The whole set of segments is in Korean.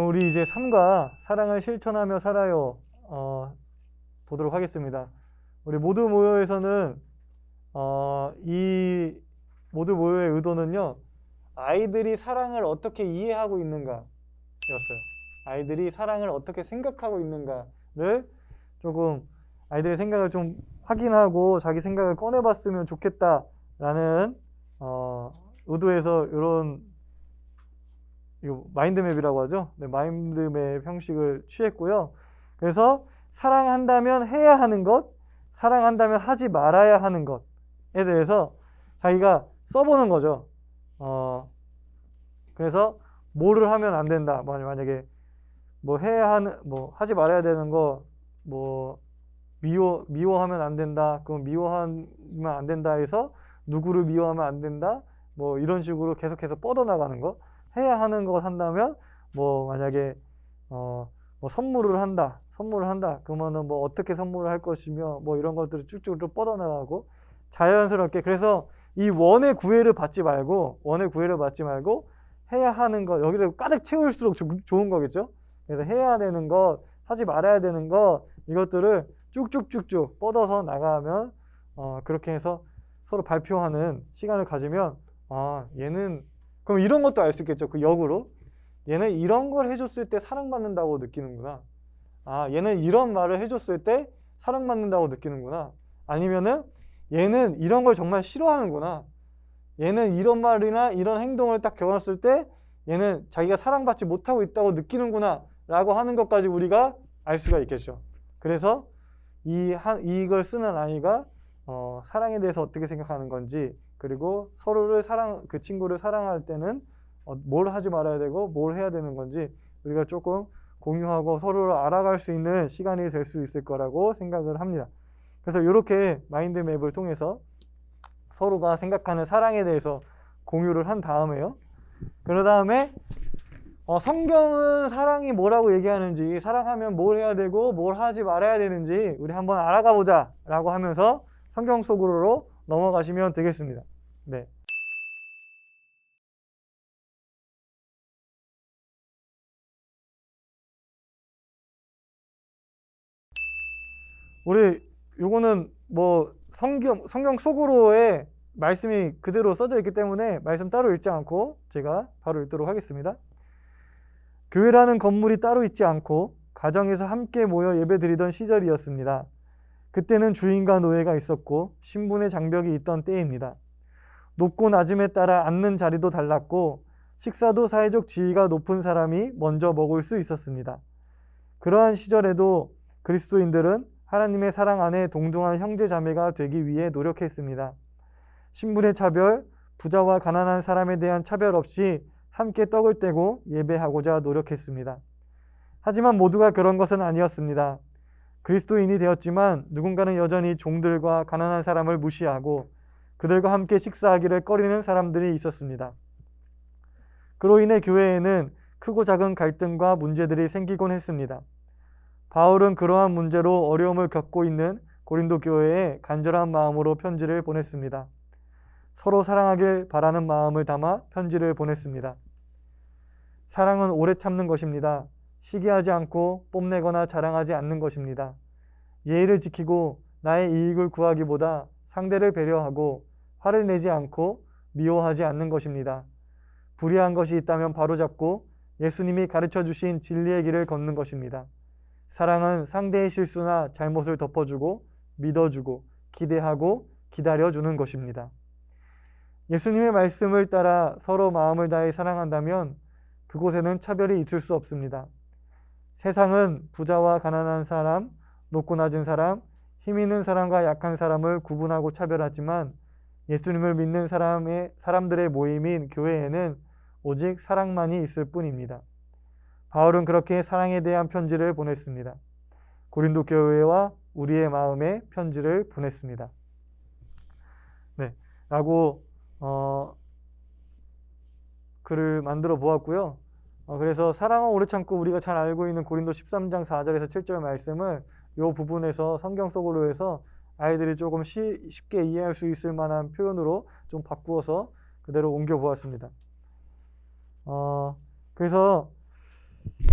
그럼 우리 이제 삶과 사랑을 실천하며 살아요. 보도록 하겠습니다. 우리 모두 모여에서는 이 모두 모여의 의도는요, 아이들이 사랑을 어떻게 이해하고 있는가 였어요. 아이들이 사랑을 어떻게 생각하고 있는가를 조금 아이들의 생각을 좀 확인하고 자기 생각을 꺼내봤으면 좋겠다라는 의도에서 이런 이거 마인드맵이라고 하죠. 네, 마인드맵 형식을 취했고요. 그래서 사랑한다면 해야 하는 것, 사랑한다면 하지 말아야 하는 것에 대해서 자기가 써보는 거죠. 그래서 뭐를 하면 안 된다. 만약에 뭐 해야 하는, 뭐 하지 말아야 되는 거, 뭐 미워하면 안 된다. 그럼 미워하면 안 된다 해서 누구를 미워하면 안 된다. 뭐 이런 식으로 계속해서 뻗어나가는 거. 해야 하는 것 한다면 뭐 만약에 뭐 선물을 한다. 그러면은 뭐 어떻게 선물을 할 것이며 뭐 이런 것들을 쭉쭉 뻗어나가고 자연스럽게. 그래서 이 원의 구애를 받지 말고 해야 하는 것 여기를 가득 채울수록 좋은 거겠죠. 그래서 해야 되는 것, 하지 말아야 되는 것, 이것들을 쭉쭉쭉쭉 뻗어서 나가면 그렇게 해서 서로 발표하는 시간을 가지면 얘는 그럼 이런 것도 알 수 있겠죠. 그 역으로 얘는 이런 걸 해줬을 때 사랑받는다고 느끼는구나. 얘는 이런 말을 해줬을 때 사랑받는다고 느끼는구나. 아니면은 얘는 이런 걸 정말 싫어하는구나. 얘는 이런 말이나 이런 행동을 딱 겪었을 때 얘는 자기가 사랑받지 못하고 있다고 느끼는구나 라고 하는 것까지 우리가 알 수가 있겠죠. 그래서 이걸 쓰는 아이가 사랑에 대해서 어떻게 생각하는 건지, 그리고 서로를 그 친구를 사랑할 때는 뭘 하지 말아야 되고 뭘 해야 되는 건지 우리가 조금 공유하고 서로를 알아갈 수 있는 시간이 될 수 있을 거라고 생각을 합니다. 그래서 이렇게 마인드맵을 통해서 서로가 생각하는 사랑에 대해서 공유를 한 다음에요. 그런 다음에 성경은 사랑이 뭐라고 얘기하는지, 사랑하면 뭘 해야 되고 뭘 하지 말아야 되는지 우리 한번 알아가 보자 라고 하면서 성경 속으로 넘어가시면 되겠습니다. 네. 우리 요거는 뭐 성경 속으로의 말씀이 그대로 써져 있기 때문에 말씀 따로 읽지 않고 제가 바로 읽도록 하겠습니다. 교회라는 건물이 따로 있지 않고 가정에서 함께 모여 예배드리던 시절이었습니다. 그때는 주인과 노예가 있었고 신분의 장벽이 있던 때입니다. 높고 낮음에 따라 앉는 자리도 달랐고 식사도 사회적 지위가 높은 사람이 먼저 먹을 수 있었습니다. 그러한 시절에도 그리스도인들은 하나님의 사랑 안에 동등한 형제 자매가 되기 위해 노력했습니다. 신분의 차별, 부자와 가난한 사람에 대한 차별 없이 함께 떡을 떼고 예배하고자 노력했습니다. 하지만 모두가 그런 것은 아니었습니다. 그리스도인이 되었지만 누군가는 여전히 종들과 가난한 사람을 무시하고 그들과 함께 식사하기를 꺼리는 사람들이 있었습니다. 그로 인해 교회에는 크고 작은 갈등과 문제들이 생기곤 했습니다. 바울은 그러한 문제로 어려움을 겪고 있는 고린도 교회에 간절한 마음으로 편지를 보냈습니다. 서로 사랑하길 바라는 마음을 담아 편지를 보냈습니다. 사랑은 오래 참는 것입니다. 시기하지 않고 뽐내거나 자랑하지 않는 것입니다. 예의를 지키고 나의 이익을 구하기보다 상대를 배려하고 화를 내지 않고 미워하지 않는 것입니다. 불의한 것이 있다면 바로잡고 예수님이 가르쳐 주신 진리의 길을 걷는 것입니다. 사랑은 상대의 실수나 잘못을 덮어주고 믿어주고 기대하고 기다려주는 것입니다. 예수님의 말씀을 따라 서로 마음을 다해 사랑한다면 그곳에는 차별이 있을 수 없습니다. 세상은 부자와 가난한 사람, 높고 낮은 사람, 힘 있는 사람과 약한 사람을 구분하고 차별하지만 예수님을 믿는 사람들의 모임인 교회에는 오직 사랑만이 있을 뿐입니다. 바울은 그렇게 사랑에 대한 편지를 보냈습니다. 고린도 교회와 우리의 마음에 편지를 보냈습니다. 네, 라고 글을 만들어 보았고요. 그래서 사랑은 오래 참고 우리가 잘 알고 있는 고린도 13장 4절에서 7절 말씀을 이 부분에서 성경 속으로 해서 아이들이 조금 쉽게 이해할 수 있을 만한 표현으로 좀 바꾸어서 그대로 옮겨 보았습니다. 그래서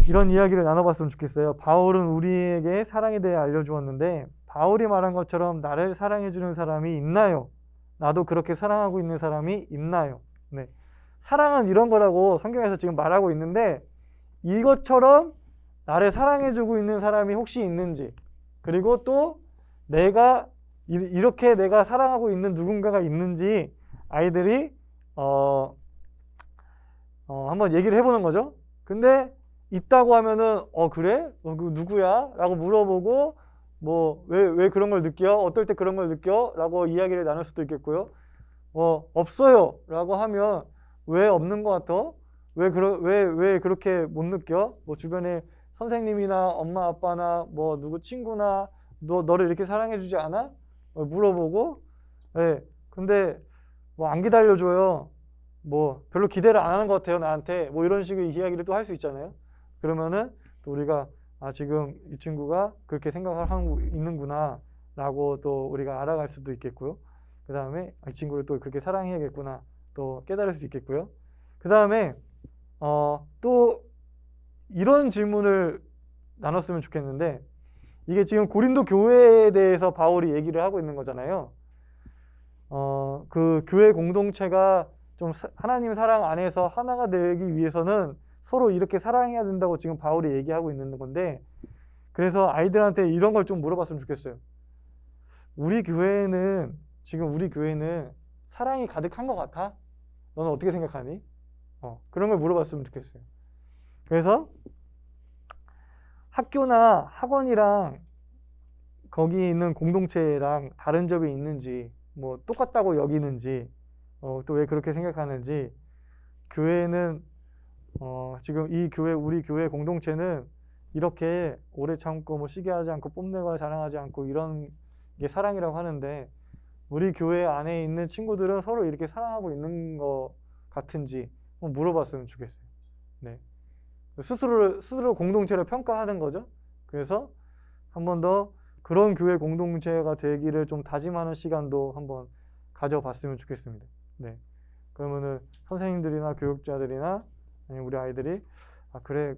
이런 이야기를 나눠봤으면 좋겠어요. 바울은 우리에게 사랑에 대해 알려주었는데 바울이 말한 것처럼 나를 사랑해주는 사람이 있나요? 나도 그렇게 사랑하고 있는 사람이 있나요? 네. 사랑은 이런 거라고 성경에서 지금 말하고 있는데 이것처럼 나를 사랑해주고 있는 사람이 혹시 있는지, 그리고 또 내가 이렇게 내가 사랑하고 있는 누군가가 있는지 아이들이 한번 얘기를 해보는 거죠. 근데 있다고 하면은 그래? 그 누구야? 라고 물어보고 뭐 왜 그런 걸 느껴? 어떨 때 그런 걸 느껴? 라고 이야기를 나눌 수도 있겠고요. 없어요 라고 하면 왜 없는 것 같아? 왜 그렇게 못 느껴? 뭐 주변에 선생님이나 엄마 아빠나 뭐 누구 친구나 너를 이렇게 사랑해주지 않아? 물어보고, 네. 근데 뭐 안 기다려줘요. 뭐 별로 기대를 안 하는 것 같아요 나한테. 뭐 이런 식의 이야기를 또 할 수 있잖아요. 그러면은 또 우리가 지금 이 친구가 그렇게 생각을 하고 있는구나 라고 또 우리가 알아갈 수도 있겠고요. 그 다음에 이 친구를 또 그렇게 사랑해야겠구나 또 깨달을 수 있겠고요. 그 다음에 또 이런 질문을 나눴으면 좋겠는데, 이게 지금 고린도 교회에 대해서 바울이 얘기를 하고 있는 거잖아요. 그 교회 공동체가 좀 하나님 사랑 안에서 하나가 되기 위해서는 서로 이렇게 사랑해야 된다고 지금 바울이 얘기하고 있는 건데, 그래서 아이들한테 이런 걸 좀 물어봤으면 좋겠어요. 지금 우리 교회는 사랑이 가득한 것 같아? 너는 어떻게 생각하니? 그런 걸 물어봤으면 좋겠어요. 그래서 학교나 학원이랑 거기 있는 공동체랑 다른 점이 있는지, 뭐 똑같다고 여기는지, 또 왜 그렇게 생각하는지, 교회는 지금 우리 교회 공동체는 이렇게 오래 참고 뭐 시기하지 않고 뽐내거나 자랑하지 않고 이런 게 사랑이라고 하는데, 우리 교회 안에 있는 친구들은 서로 이렇게 사랑하고 있는 것 같은지 한번 물어봤으면 좋겠어요. 네. 스스로 공동체를 평가하는 거죠. 그래서 한 번 더 그런 교회 공동체가 되기를 좀 다짐하는 시간도 한번 가져봤으면 좋겠습니다. 네. 그러면은 선생님들이나 교육자들이나 아니면 우리 아이들이 그래,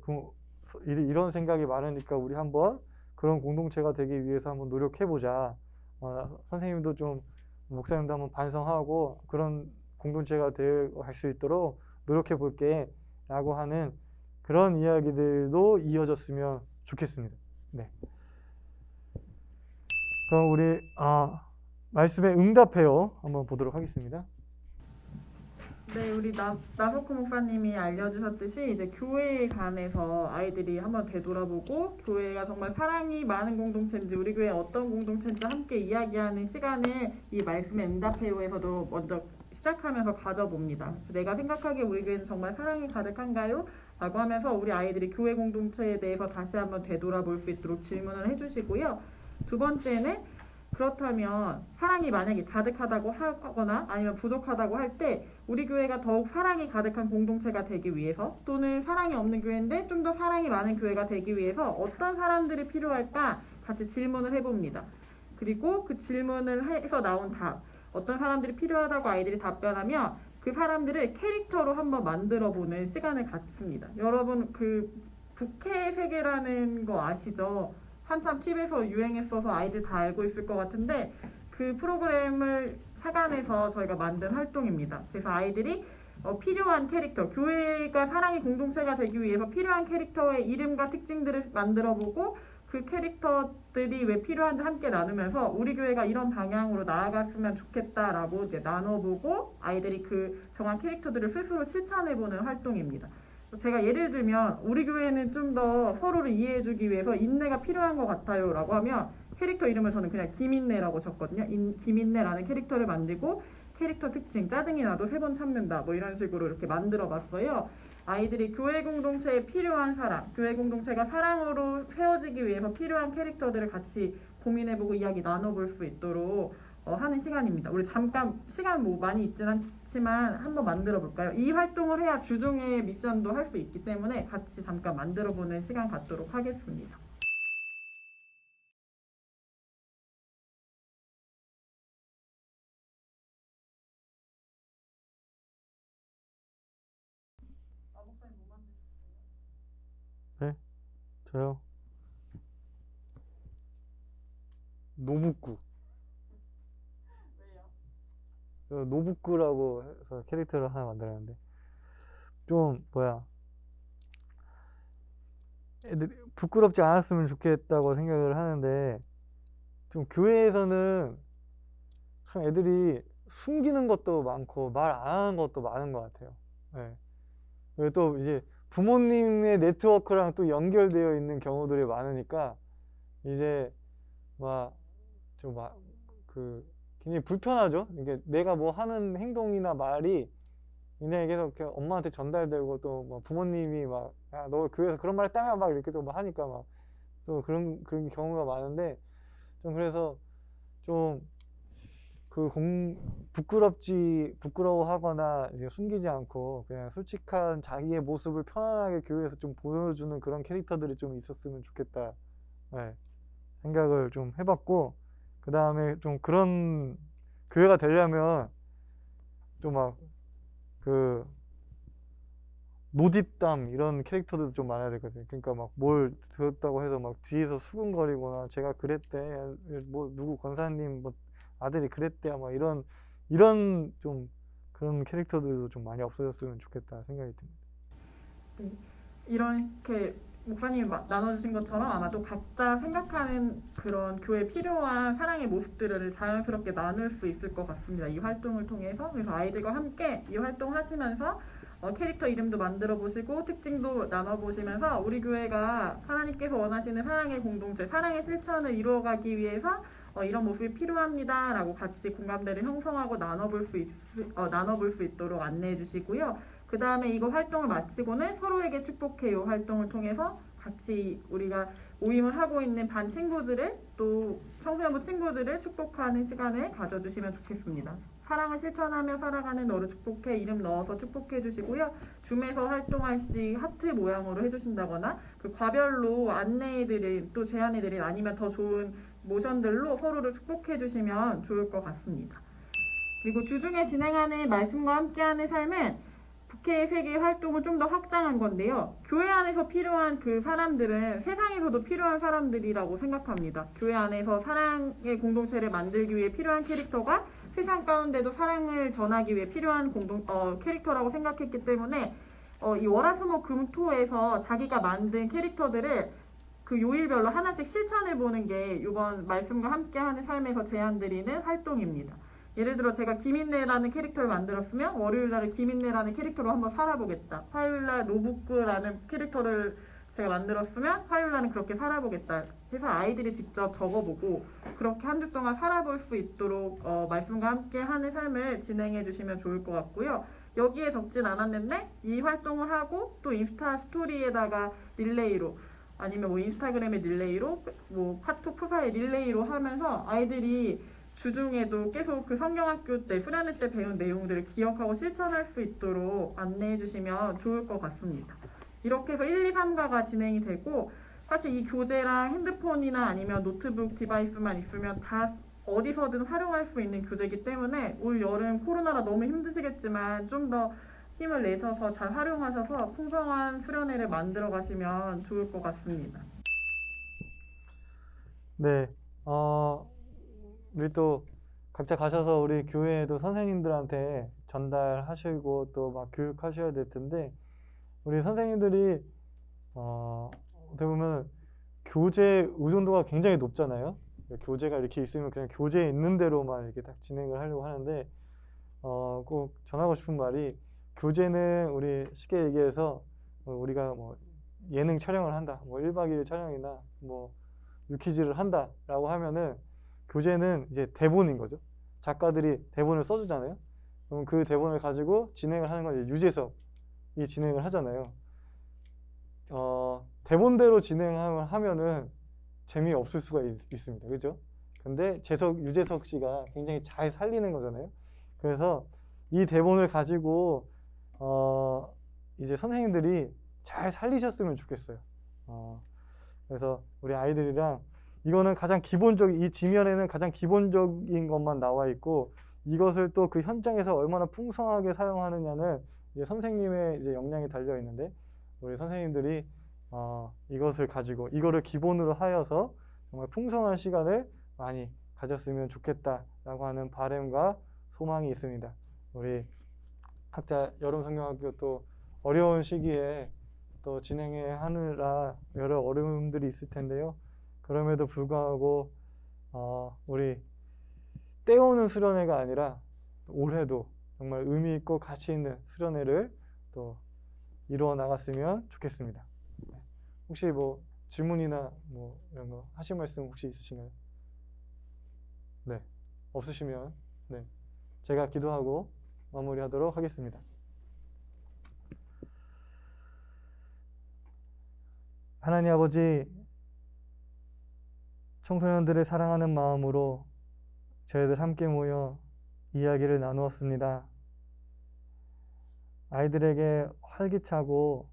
이런 생각이 많으니까 우리 한번 그런 공동체가 되기 위해서 한번 노력해보자. 선생님도 좀 목사님도 한번 반성하고 그런 공동체가 되어 갈 수 있도록 노력해볼게 라고 하는 그런 이야기들도 이어졌으면 좋겠습니다. 네. 그럼 우리 말씀에 응답해요 한번 보도록 하겠습니다. 네, 우리 나석호 목사님이 알려주셨듯이 이제 교회에 관해서 아이들이 한번 되돌아보고 교회가 정말 사랑이 많은 공동체인지 우리 교회 어떤 공동체인지 함께 이야기하는 시간을 이 말씀에 응답해요에서도 먼저 시작하면서 가져봅니다. 내가 생각하기에 우리 교회는 정말 사랑이 가득한가요? 라고 하면서 우리 아이들이 교회 공동체에 대해서 다시 한번 되돌아볼 수 있도록 질문을 해주시고요. 두 번째는 그렇다면 사랑이 만약에 가득하다고 하거나 아니면 부족하다고 할 때 우리 교회가 더욱 사랑이 가득한 공동체가 되기 위해서, 또는 사랑이 없는 교회인데 좀 더 사랑이 많은 교회가 되기 위해서 어떤 사람들이 필요할까 같이 질문을 해봅니다. 그리고 그 질문을 해서 나온 답, 어떤 사람들이 필요하다고 아이들이 답변하면 그 사람들을 캐릭터로 한번 만들어보는 시간을 갖습니다. 여러분 그 부캐 세계라는 거 아시죠? 한참 TV에서 유행했어서 아이들 다 알고 있을 것 같은데 그 프로그램을 착안해서 저희가 만든 활동입니다. 그래서 아이들이 필요한 캐릭터, 교회가 사랑의 공동체가 되기 위해서 필요한 캐릭터의 이름과 특징들을 만들어보고 그 캐릭터들이 왜 필요한지 함께 나누면서 우리 교회가 이런 방향으로 나아갔으면 좋겠다라고 이제 나눠보고 아이들이 그 정한 캐릭터들을 스스로 실천해보는 활동입니다. 제가 예를 들면 우리 교회는 좀 더 서로를 이해해주기 위해서 인내가 필요한 것 같아요 라고 하면 캐릭터 이름을 저는 그냥 김인내라고 줬거든요. 김인내라는 캐릭터를 만들고 캐릭터 특징, 짜증이 나도 3번 참는다 뭐 이런 식으로 이렇게 만들어 봤어요. 아이들이 교회 공동체에 필요한 사람, 교회 공동체가 사랑으로 세워지기 위해서 필요한 캐릭터들을 같이 고민해보고 이야기 나눠볼 수 있도록 하는 시간입니다. 우리 잠깐 시간 뭐 많이 있진 않지만 한번 만들어 볼까요? 이 활동을 해야 주중에 미션도 할 수 있기 때문에 같이 잠깐 만들어 보는 시간 갖도록 하겠습니다. 네, 저요. 노부꾸. 노부꾸라고 해서 캐릭터를 하나 만들었는데 좀 뭐야 애들이 부끄럽지 않았으면 좋겠다고 생각을 하는데 좀 교회에서는 참 애들이 숨기는 것도 많고 말 안 하는 것도 많은 것 같아요. 네. 그리고 또 이제 부모님의 네트워크랑 또 연결되어 있는 경우들이 많으니까 이제 막 좀 막 그 굉장히 불편하죠. 이게 내가 뭐 하는 행동이나 말이 굉장히 계속 이렇게 엄마한테 전달되고 또 뭐 부모님이 막 야, 너 교회에서 그런 말 했다며 막 이렇게 또 막 하니까 막 또 그런 경우가 많은데 좀 그래서 좀 그 부끄러워하거나 이제 숨기지 않고 그냥 솔직한 자기의 모습을 편안하게 교회에서 좀 보여주는 그런 캐릭터들이 좀 있었으면 좋겠다. 네, 생각을 좀 해봤고 그 다음에 좀 그런 교회가 되려면 좀 막 그 노뒷담 이런 캐릭터들도 좀 많아야 되거든요. 그러니까 막 뭘 들었다고 해서 막 뒤에서 수근거리거나 제가 그랬대 뭐 누구 권사님 뭐 아들이 그랬대 막 이런 좀 그런 캐릭터들도 좀 많이 없어졌으면 좋겠다 생각이 듭니다. 네. 이렇게 목사님이 나눠주신 것처럼 아마도 각자 생각하는 그런 교회에 필요한 사랑의 모습들을 자연스럽게 나눌 수 있을 것 같습니다. 이 활동을 통해서. 그래서 아이들과 함께 이 활동 하시면서 캐릭터 이름도 만들어 보시고 특징도 나눠 보시면서 우리 교회가 하나님께서 원하시는 사랑의 공동체, 사랑의 실천을 이루어가기 위해서 이런 모습이 필요합니다 라고 같이 공감대를 형성하고 나눠볼 수 있도록 안내해 주시고요. 그 다음에 이거 활동을 마치고는 서로에게 축복해요 활동을 통해서 같이 우리가 모임을 하고 있는 반 친구들을 또 청소년부 친구들을 축복하는 시간을 가져주시면 좋겠습니다. 사랑을 실천하며 살아가는 너를 축복해 이름 넣어서 축복해 주시고요. 줌에서 활동할 시 하트 모양으로 해주신다거나 그 과별로 안내해드릴 또 제안해드릴 아니면 더 좋은 모션들로 서로를 축복해 주시면 좋을 것 같습니다. 그리고 주중에 진행하는 말씀과 함께하는 삶은 부캐의 세계 활동을 좀 더 확장한 건데요. 교회 안에서 필요한 그 사람들은 세상에서도 필요한 사람들이라고 생각합니다. 교회 안에서 사랑의 공동체를 만들기 위해 필요한 캐릭터가 세상 가운데도 사랑을 전하기 위해 필요한 캐릭터라고 생각했기 때문에 이 월화수목금토에서 자기가 만든 캐릭터들을 그 요일별로 하나씩 실천해보는 게 이번 말씀과 함께하는 삶에서 제안드리는 활동입니다. 예를 들어 제가 김인내라는 캐릭터를 만들었으면 월요일날은 김인내라는 캐릭터로 한번 살아보겠다. 화요일날 노부꾸라는 캐릭터를 제가 만들었으면 화요일날은 그렇게 살아보겠다 해서 아이들이 직접 적어보고 그렇게 한 주 동안 살아볼 수 있도록 말씀과 함께 하는 삶을 진행해 주시면 좋을 것 같고요. 여기에 적진 않았는데 이 활동을 하고 또 인스타 스토리에다가 릴레이로 아니면 뭐 인스타그램에 릴레이로 뭐 카톡 프사에 릴레이로 하면서 아이들이 주중에도 계속 그 성경학교 때 수련회 때 배운 내용들을 기억하고 실천할 수 있도록 안내해 주시면 좋을 것 같습니다. 이렇게 해서 1, 2, 3가가 진행이 되고 사실 이 교재랑 핸드폰이나 아니면 노트북 디바이스만 있으면 다 어디서든 활용할 수 있는 교재이기 때문에 올 여름 코로나라 너무 힘드시겠지만 좀 더 힘을 내셔서 잘 활용하셔서 풍성한 수련회를 만들어 가시면 좋을 것 같습니다. 네, 우리 또 각자 가셔서 우리 교회에도 선생님들한테 전달하시고 또 막 교육하셔야 될 텐데 우리 선생님들이 어떻게 보면 교재 의존도가 굉장히 높잖아요. 교재가 이렇게 있으면 그냥 교재에 있는 대로만 이렇게 딱 진행을 하려고 하는데 꼭 전하고 싶은 말이 교재는 우리 쉽게 얘기해서 우리가 뭐 예능 촬영을 한다, 뭐 1박 2일 촬영이나 뭐 유퀴즈를 한다라고 하면은 교재는 이제 대본인 거죠. 작가들이 대본을 써주잖아요. 그럼 그 대본을 가지고 진행을 하는 건 이제 유재석이 진행을 하잖아요. 대본대로 진행하면은 재미없을 수가 있습니다. 그죠? 근데 유재석 씨가 굉장히 잘 살리는 거잖아요. 그래서 이 대본을 가지고 이제 선생님들이 잘 살리셨으면 좋겠어요. 그래서 우리 아이들이랑 이거는 가장 기본적인 이 지면에는 가장 기본적인 것만 나와 있고 이것을 또 그 현장에서 얼마나 풍성하게 사용하느냐는 이제 선생님의 이제 역량이 달려 있는데 우리 선생님들이 이것을 가지고 이거를 기본으로 하여서 정말 풍성한 시간을 많이 가졌으면 좋겠다라고 하는 바람과 소망이 있습니다. 우리 각자 여름성경학교 또 어려운 시기에 또 진행해 하느라 여러 어려움들이 있을 텐데요. 그럼에도 불구하고 우리 때우는 수련회가 아니라 올해도 정말 의미 있고 가치 있는 수련회를 또 이루어 나갔으면 좋겠습니다. 혹시 뭐 질문이나 뭐 이런 거 하실 말씀 혹시 있으신가요? 네, 없으시면 네, 제가 기도하고 마무리하도록 하겠습니다. 하나님 아버지, 청소년들을 사랑하는 마음으로 저희들 함께 모여 이야기를 나누었습니다. 아이들에게 활기차고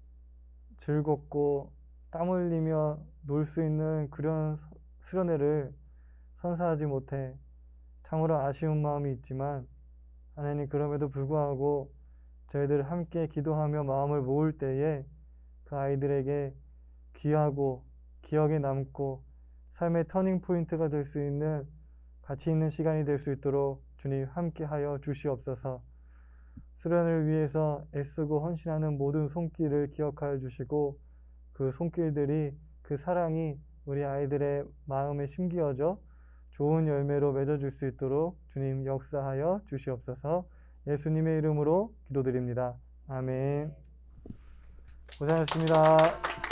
즐겁고 땀 흘리며 놀 수 있는 그런 수련회를 선사하지 못해 참으로 아쉬운 마음이 있지만 하나님, 그럼에도 불구하고 저희들 함께 기도하며 마음을 모을 때에 그 아이들에게 귀하고 기억에 남고 삶의 터닝 포인트가 될 수 있는 가치 있는 시간이 될 수 있도록 주님 함께하여 주시옵소서. 수련을 위해서 애쓰고 헌신하는 모든 손길을 기억하여 주시고 그 손길들이, 그 사랑이 우리 아이들의 마음에 심기어져 좋은 열매로 맺어줄 수 있도록 주님 역사하여 주시옵소서. 예수님의 이름으로 기도드립니다. 아멘. 고생하셨습니다.